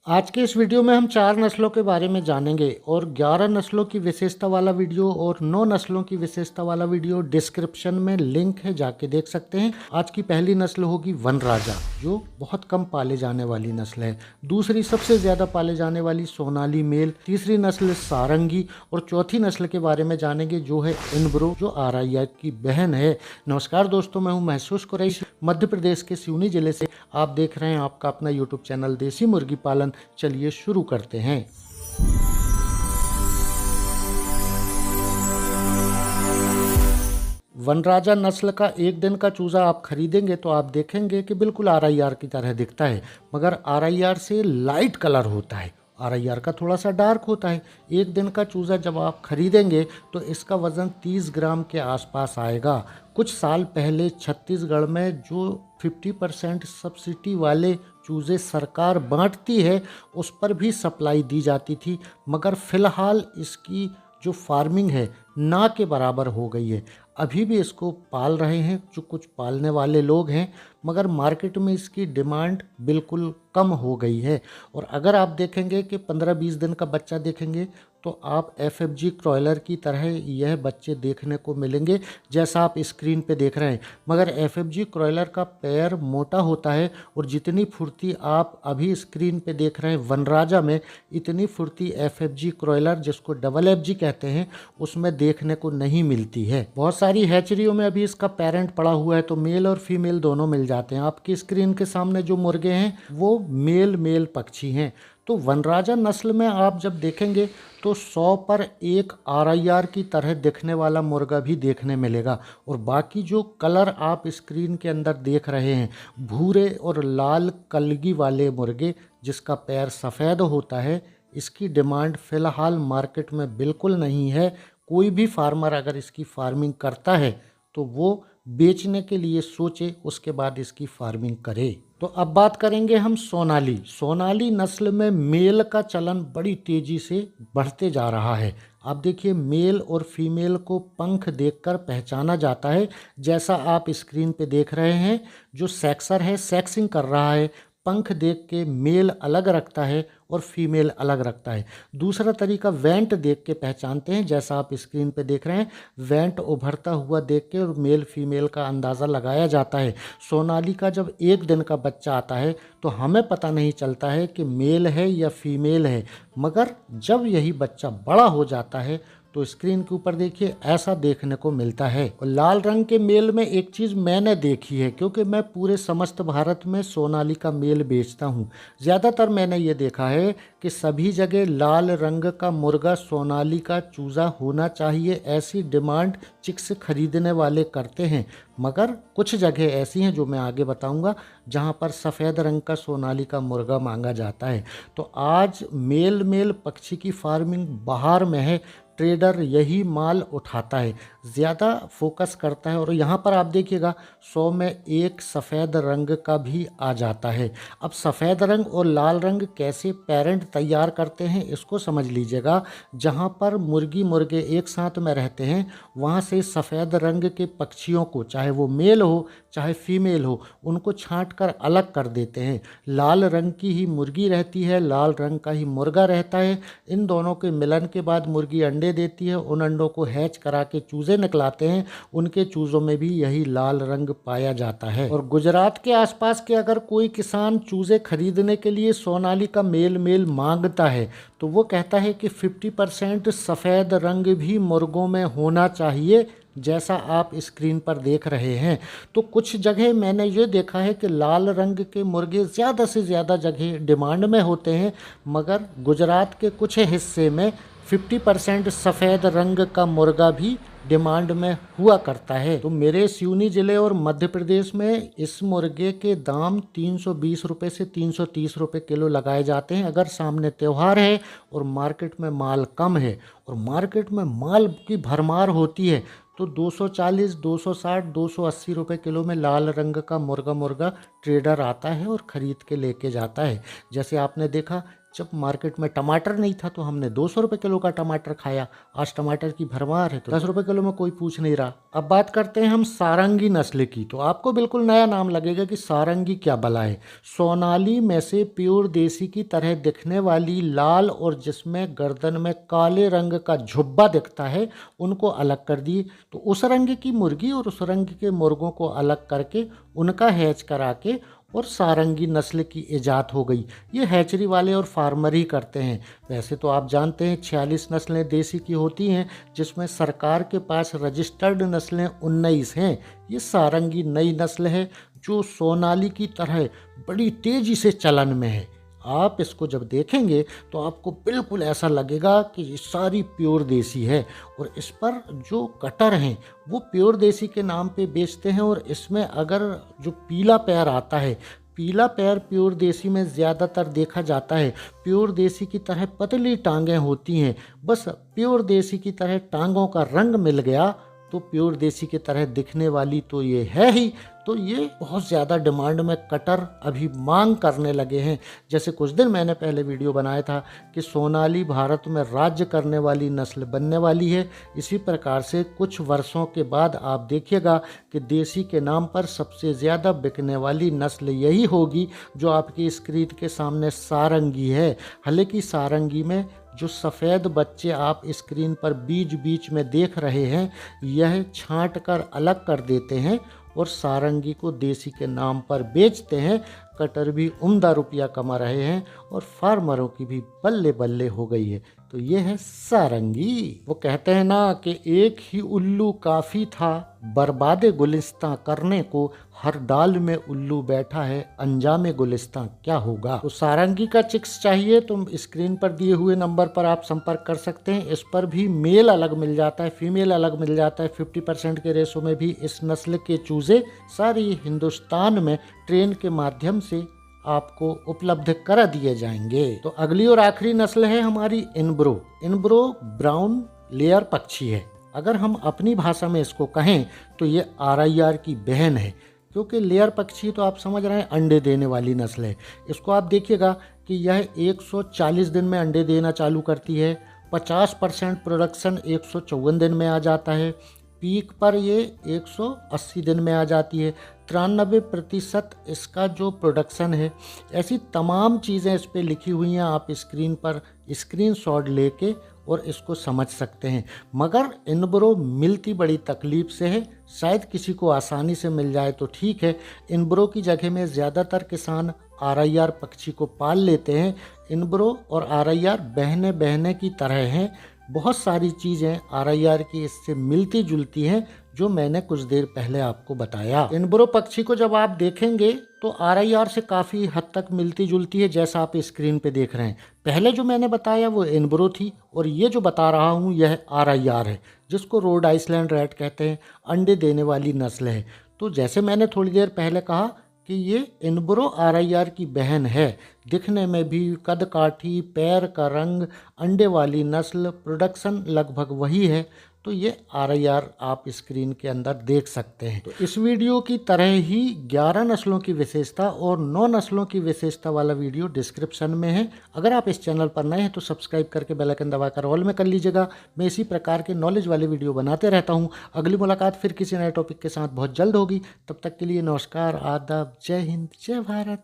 आज के इस वीडियो में हम 4 नस्लों के बारे में जानेंगे और 11 नस्लों की विशेषता वाला वीडियो और 9 नस्लों की विशेषता वाला वीडियो डिस्क्रिप्शन में लिंक है, जाके देख सकते हैं। आज की पहली नस्ल होगी वनराजा, जो बहुत कम पाले जाने वाली नस्ल है। दूसरी सबसे ज़्यादा पाले जाने वाली सोनाली मेल। तीसरी नस्ल सारंगी और चौथी नस्ल के बारे में जानेंगे जो है इनब्रो, जो आरआईआर की बहन है। नमस्कार दोस्तों, मैं हूँ महसूस कुरैशी, मध्य प्रदेश के सिवनी जिले से। आप देख रहे हैं आपका अपना यूट्यूब चैनल देसी मुर्गी पालन। चलिए शुरू करते हैं। वनराजा नस्ल का एक दिन का चूजा आप खरीदेंगे तो आप देखेंगे कि बिल्कुल आरआईआर की तरह दिखता है, मगर आरआईआर से लाइट कलर होता है। आरआईआर का थोड़ा सा डार्क होता है। एक दिन का चूज़ा जब आप खरीदेंगे तो इसका वज़न 30 ग्राम के आसपास आएगा। कुछ साल पहले छत्तीसगढ़ में जो 50% सब्सिडी वाले चूज़े सरकार बांटती है उस पर भी सप्लाई दी जाती थी, मगर फ़िलहाल इसकी जो फार्मिंग है ना के बराबर हो गई है। अभी भी इसको पाल रहे हैं जो कुछ पालने वाले लोग हैं, मगर मार्केट में इसकी डिमांड बिल्कुल कम हो गई है। और अगर आप देखेंगे कि 15-20 दिन का बच्चा देखेंगे तो आप एफएफजी क्रॉयलर की तरह यह बच्चे देखने को मिलेंगे, जैसा आप स्क्रीन पे देख रहे हैं। मगर एफएफजी क्रॉयलर का पैर मोटा होता है और जितनी फुर्ती आप अभी स्क्रीन पे देख रहे हैं वनराजा में, इतनी फुर्ती एफएफजी क्रॉयलर, जिसको डबल एफजी कहते हैं, उसमें देखने को नहीं मिलती है। बहुत सारी हैचरियों में अभी इसका पेरेंट पड़ा हुआ है, तो मेल और फीमेल दोनों मिल जाते हैं। आपकी स्क्रीन के सामने जो मुर्गे हैं वो मेल पक्षी हैं। तो वनराजा नस्ल में आप जब देखेंगे तो 100 पर एक आरआईआर की तरह दिखने वाला मुर्गा भी देखने मिलेगा। और बाकी जो कलर आप स्क्रीन के अंदर देख रहे हैं, भूरे और लाल कलगी वाले मुर्गे जिसका पैर सफ़ेद होता है, इसकी डिमांड फ़िलहाल मार्केट में बिल्कुल नहीं है। कोई भी फार्मर अगर इसकी फार्मिंग करता है तो वो बेचने के लिए सोचे, उसके बाद इसकी फार्मिंग करे। तो अब बात करेंगे हम सोनाली नस्ल में मेल का चलन बड़ी तेज़ी से बढ़ते जा रहा है। आप देखिए, मेल और फीमेल को पंख देखकर पहचाना जाता है। जैसा आप स्क्रीन पे देख रहे हैं, जो सेक्सर है सेक्सिंग कर रहा है, पंख देख के मेल अलग रखता है और फीमेल अलग रखता है। दूसरा तरीका वेंट देख के पहचानते हैं, जैसा आप स्क्रीन पे देख रहे हैं। वेंट उभरता हुआ देख के और मेल फीमेल का अंदाज़ा लगाया जाता है। सोनाली का जब एक दिन का बच्चा आता है तो हमें पता नहीं चलता है कि मेल है या फीमेल है, मगर जब यही बच्चा बड़ा हो जाता है तो स्क्रीन के ऊपर देखिए ऐसा देखने को मिलता है। और लाल रंग के मेल में एक चीज़ मैंने देखी है, क्योंकि मैं पूरे समस्त भारत में सोनाली का मेल बेचता हूँ। ज़्यादातर मैंने ये देखा है कि सभी जगह लाल रंग का मुर्गा सोनाली का चूज़ा होना चाहिए, ऐसी डिमांड चिक्स खरीदने वाले करते हैं। मगर कुछ जगह ऐसी हैं जो मैं आगे बताऊंगा जहां पर सफ़ेद रंग का सोनाली का मुर्गा मांगा जाता है। तो आज मेल पक्षी की फार्मिंग बाहर में है, ट्रेडर यही माल उठाता है, ज़्यादा फोकस करता है। और यहाँ पर आप देखिएगा 100 में एक सफ़ेद रंग का भी आ जाता है। अब सफ़ेद रंग और लाल रंग कैसे पेरेंट तैयार करते हैं इसको समझ लीजिएगा। जहाँ पर मुर्गी मुर्गे एक साथ में रहते हैं, वहाँ से सफ़ेद रंग के पक्षियों को, चाहे वो मेल हो चाहे फीमेल हो, उनको छांट कर अलग कर देते हैं। लाल रंग की ही मुर्गी रहती है, लाल रंग का ही मुर्गा रहता है। इन दोनों के मिलन के बाद मुर्गी अंडे देती है, उन अंडों को हैच करा के चूज़े निकलाते हैं। उनके चूज़ों में भी यही लाल रंग पाया जाता है। और गुजरात के आसपास के अगर कोई किसान चूज़े खरीदने के लिए सोनाली का मेल मांगता है तो वो कहता है कि 50% सफ़ेद रंग भी मुर्गों में होना चाहिए, जैसा आप स्क्रीन पर देख रहे हैं। तो कुछ जगह मैंने ये देखा है कि लाल रंग के मुर्गे ज़्यादा से ज़्यादा जगह डिमांड में होते हैं, मगर गुजरात के कुछ हिस्से में 50% सफ़ेद रंग का मुर्गा भी डिमांड में हुआ करता है। तो मेरे सिवनी ज़िले और मध्य प्रदेश में इस मुर्गे के दाम 320 रुपये से 330 रुपये किलो लगाए जाते हैं। अगर सामने त्यौहार है और मार्केट में माल कम है और मार्केट में माल की भरमार होती है तो 240, 260, 280 रुपये किलो में लाल रंग का मुर्गा ट्रेडर आता है और ख़रीद के लेके जाता है। जैसे आपने देखा जब मार्केट में टमाटर नहीं था तो हमने 200 रुपये किलो का टमाटर खाया। आज टमाटर की भरमार है तो 10 रुपये किलो में कोई पूछ नहीं रहा। अब बात करते हैं हम सारंगी नस्ल की। तो आपको बिल्कुल नया नाम लगेगा कि सारंगी क्या भला है। सोनाली में से प्योर देसी की तरह दिखने वाली लाल और जिसमें गर्दन में काले रंग का झुब्बा दिखता है उनको अलग कर दिए। तो उस रंग की मुर्गी और उस रंग के मुर्गों को अलग करके उनका हैच करा के और सारंगी नस्ल की इजाद हो गई। ये हैचरी वाले और फार्मर ही करते हैं। वैसे तो आप जानते हैं 46 नस्लें देसी की होती हैं, जिसमें सरकार के पास रजिस्टर्ड नस्लें 19 हैं। ये सारंगी नई नस्ल है जो सोनाली की तरह बड़ी तेज़ी से चलन में है। आप इसको जब देखेंगे तो आपको बिल्कुल ऐसा लगेगा कि ये सारी प्योर देसी है। और इस पर जो कटर हैं वो प्योर देसी के नाम पे बेचते हैं। और इसमें अगर जो पीला पैर आता है, पीला पैर प्योर देसी में ज़्यादातर देखा जाता है। प्योर देसी की तरह पतली टांगें होती हैं। बस प्योर देसी की तरह टांगों का रंग मिल गया तो प्योर देसी की तरह दिखने वाली तो ये है ही। तो ये बहुत ज़्यादा डिमांड में कटर अभी मांग करने लगे हैं। जैसे कुछ दिन मैंने पहले वीडियो बनाया था कि सोनाली भारत में राज्य करने वाली नस्ल बनने वाली है। इसी प्रकार से कुछ वर्षों के बाद आप देखिएगा कि देसी के नाम पर सबसे ज़्यादा बिकने वाली नस्ल यही होगी जो आपकी स्क्रीन के सामने सारंगी है। हालांकि सारंगी में जो सफ़ेद बच्चे आप स्क्रीन पर बीच बीच में देख रहे हैं यह छांट कर अलग कर देते हैं और सारंगी को देसी के नाम पर बेचते हैं। कटर भी उम्दा रुपया कमा रहे हैं और फार्मरों की भी बल्ले बल्ले हो गई है। तो ये है सारंगी। वो कहते हैं ना कि एक ही उल्लू काफ़ी था बर्बादे गुलिस्तां करने को, हर डाल में उल्लू बैठा है अंजामे गुलिस्तां क्या होगा। तो सारंगी का चिक्स चाहिए तो स्क्रीन पर दिए हुए नंबर पर आप संपर्क कर सकते हैं। इस पर भी मेल अलग मिल जाता है, फीमेल अलग मिल जाता है। 50% के रेशो में भी इस नस्ल के चूजे सारी हिंदुस्तान में ट्रेन के माध्यम से आपको उपलब्ध करा दिए जाएंगे। तो अगली और आखिरी नस्ल है हमारी इनब्रो। इनब्रो ब्राउन लेयर पक्षी है। अगर हम अपनी भाषा में इसको कहें तो ये RIR की बहन है, क्योंकि लेयर पक्षी तो आप समझ रहे हैं अंडे देने वाली नस्ल है। इसको आप देखिएगा कि यह 140 दिन में अंडे देना चालू करती है। 50% प्रोडक्शन 154 दिन में आ जाता है। पीक पर ये 180 दिन में आ जाती है। 93% इसका जो प्रोडक्शन है। ऐसी तमाम चीज़ें इस पे लिखी हुई हैं, आप स्क्रीन पर स्क्रीनशॉट लेके और इसको समझ सकते हैं। मगर इनब्रो मिलती बड़ी तकलीफ़ से है। शायद किसी को आसानी से मिल जाए तो ठीक है। इनब्रो की जगह में ज़्यादातर किसान RIR पक्षी को पाल लेते हैं। इनब्रो और RIR बहने बहने की तरह हैं। बहुत सारी चीज़ें RIR की इससे मिलती जुलती हैं जो मैंने कुछ देर पहले आपको बताया। इनब्रो पक्षी को जब आप देखेंगे तो RIR से काफ़ी हद तक मिलती जुलती है, जैसा आप स्क्रीन पे देख रहे हैं। पहले जो मैंने बताया वो इनब्रो थी और ये जो बता रहा हूँ यह RIR है, जिसको रोड आइसलैंड रैट कहते हैं। अंडे देने वाली नस्ल है। तो जैसे मैंने थोड़ी देर पहले कहा कि ये इनब्रो RIR की बहन है। दिखने में भी कद काठी, पैर का रंग, अंडे वाली नस्ल, प्रोडक्शन लगभग वही है। तो ये RIR आप स्क्रीन के अंदर देख सकते हैं। तो इस वीडियो की तरह ही 11 नस्लों की विशेषता और 9 नस्लों की विशेषता वाला वीडियो डिस्क्रिप्शन में है। अगर आप इस चैनल पर नए हैं तो सब्सक्राइब करके बेल आइकन दबाकर ऑल में कर लीजिएगा। मैं इसी प्रकार के नॉलेज वाले वीडियो बनाते रहता हूँ। अगली मुलाकात फिर किसी नए टॉपिक के साथ बहुत जल्द होगी। तब तक के लिए नमस्कार, आदाब, जय हिंद, जय भारत।